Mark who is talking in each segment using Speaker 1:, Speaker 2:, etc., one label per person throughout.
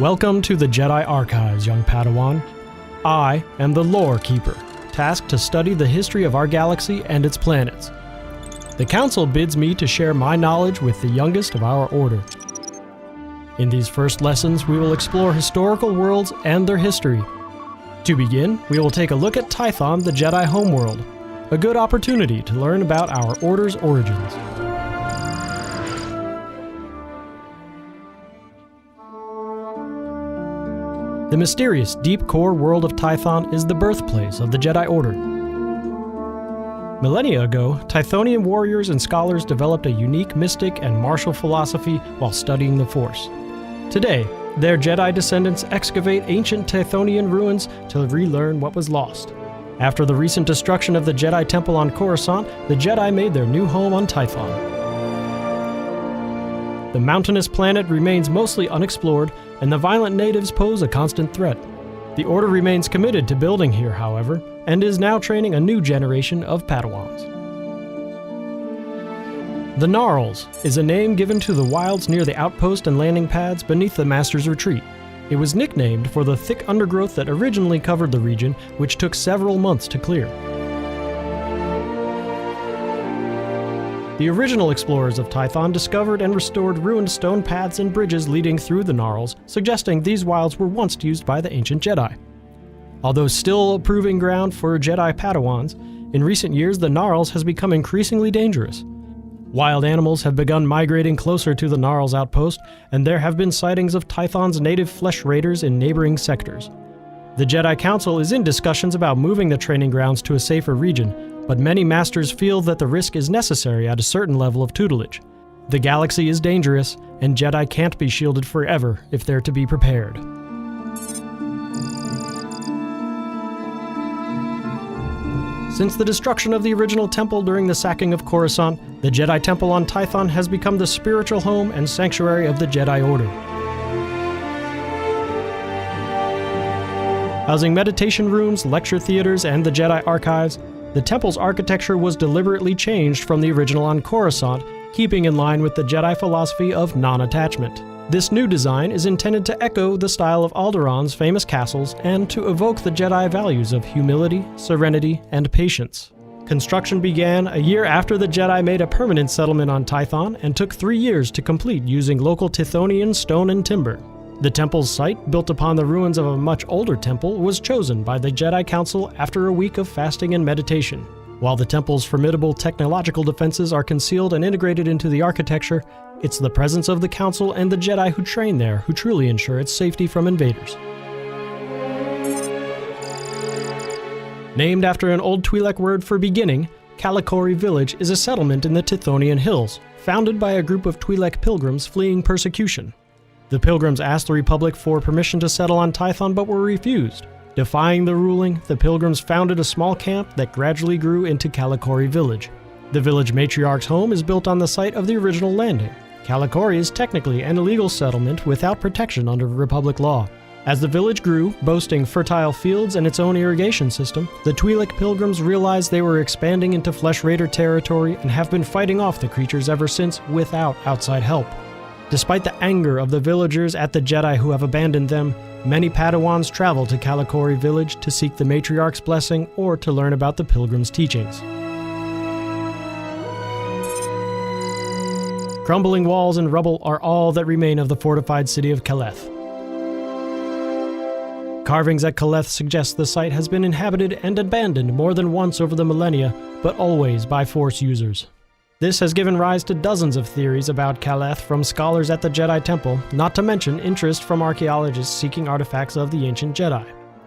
Speaker 1: Welcome to the Jedi Archives, young Padawan. I am the Lore Keeper, tasked to study the history of our galaxy and its planets. The Council bids me to share my knowledge with the youngest of our order. In these first lessons, we will explore historical worlds and their history. To begin, we will take a look at TYTHON, the Jedi homeworld, a good opportunity to learn about our order's origins. The mysterious deep core world of TYTHON is the birthplace of the Jedi Order. Millennia ago, Tythonian warriors and scholars developed a unique mystic and martial philosophy while studying the Force. Today, their Jedi descendants excavate ancient Tythonian ruins to relearn what was lost. After the recent destruction of the Jedi Temple on Coruscant, the Jedi made their new home on TYTHON. The mountainous planet remains mostly unexplored, and the violent natives pose a constant threat. The Order remains committed to building here, however, and is now training a new generation of Padawans. The Gnarls is a name given to the wilds near the outpost and landing pads beneath the Master's Retreat. It was nicknamed for the thick undergrowth that originally covered the region, which took several months to clear. The original explorers of TYTHON discovered and restored ruined stone paths and bridges leading through the Gnarls, suggesting these wilds were once used by the ancient Jedi. Although still a proving ground for Jedi Padawans, in recent years the Gnarls has become increasingly dangerous. Wild animals have begun migrating closer to the Gnarls outpost, and there have been sightings of TYTHON's native flesh raiders in neighboring sectors. The Jedi Council is in discussions about moving the training grounds to a safer region, but many masters feel that the risk is necessary at a certain level of tutelage. The galaxy is dangerous, and Jedi can't be shielded forever if they're to be prepared. Since the destruction of the original temple during the sacking of Coruscant, the Jedi Temple on TYTHON has become the spiritual home and sanctuary of the Jedi Order. Housing meditation rooms, lecture theaters, and the Jedi Archives, the temple's architecture was deliberately changed from the original on Coruscant, keeping in line with the Jedi philosophy of non-attachment. This new design is intended to echo the style of Alderaan's famous castles and to evoke the Jedi values of humility, serenity, and patience. Construction began a year after the Jedi made a permanent settlement on TYTHON and took 3 years to complete using local Tythonian stone and timber. The temple's site, built upon the ruins of a much older temple, was chosen by the Jedi Council after a week of fasting and meditation. While the temple's formidable technological defenses are concealed and integrated into the architecture, it's the presence of the Council and the Jedi who train there who truly ensure its safety from invaders. Named after an old Twi'lek word for beginning, Kalakaar village is a settlement in the Tythonian hills, founded by a group of Twi'lek pilgrims fleeing persecution. The pilgrims asked the Republic for permission to settle on TYTHON but were refused. Defying the ruling, the pilgrims founded a small camp that gradually grew into Kalakaar village. The village matriarch's home is built on the site of the original landing. Kalakaar is technically an illegal settlement without protection under Republic law. As the village grew, boasting fertile fields and its own irrigation system, the Twi'lek pilgrims realized they were expanding into Flesh Raider territory and have been fighting off the creatures ever since without outside help. Despite the anger of the villagers at the Jedi who have abandoned them, many Padawans travel to Kalakaar village to seek the matriarch's blessing or to learn about the pilgrims' teachings. Crumbling walls and rubble are all that remain of the fortified city of Kaleth. Carvings at Kaleth suggest the site has been inhabited and abandoned more than once over the millennia, but always by Force users. This has given rise to dozens of theories about Kaleth from scholars at the Jedi Temple, not to mention interest from archaeologists seeking artifacts of the ancient Jedi.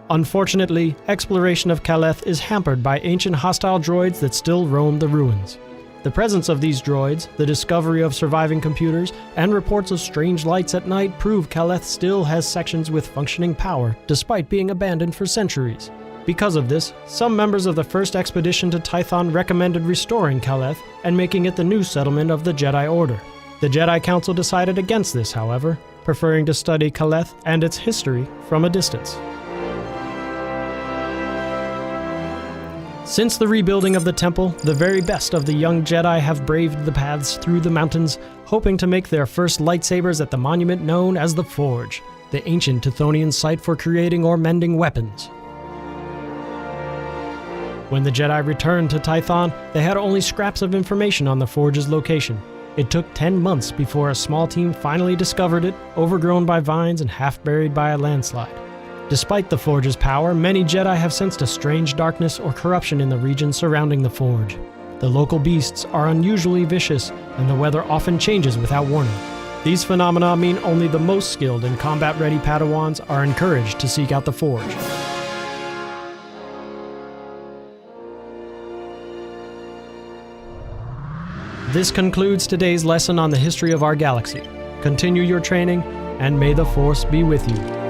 Speaker 1: Unfortunately, exploration of Kaleth is hampered by ancient hostile droids that still roam the ruins. The presence of these droids, the discovery of surviving computers, and reports of strange lights at night prove Kaleth still has sections with functioning power, despite being abandoned for centuries. Because of this, some members of the first expedition to TYTHON recommended restoring Kaleth and making it the new settlement of the Jedi Order. The Jedi Council decided against this, however, preferring to study Kaleth and its history from a distance. Since the rebuilding of the temple, the very best of the young Jedi have braved the paths through the mountains, hoping to make their first lightsabers at the monument known as the Forge. the ancient Tithonian site for creating or mending weapons. When the Jedi returned to TYTHON, they had only scraps of information on the forge's location. It took 10 months before a small team finally discovered it, overgrown by vines and half buried by a landslide. Despite the forge's power, many Jedi have sensed a strange darkness or corruption in the region surrounding the forge. The local beasts are unusually vicious, and the weather often changes without warning. These phenomena mean only the most skilled and combat-ready Padawans are encouraged to seek out the forge. This concludes today's lesson on the history of our galaxy. Continue your training, and may the Force be with you.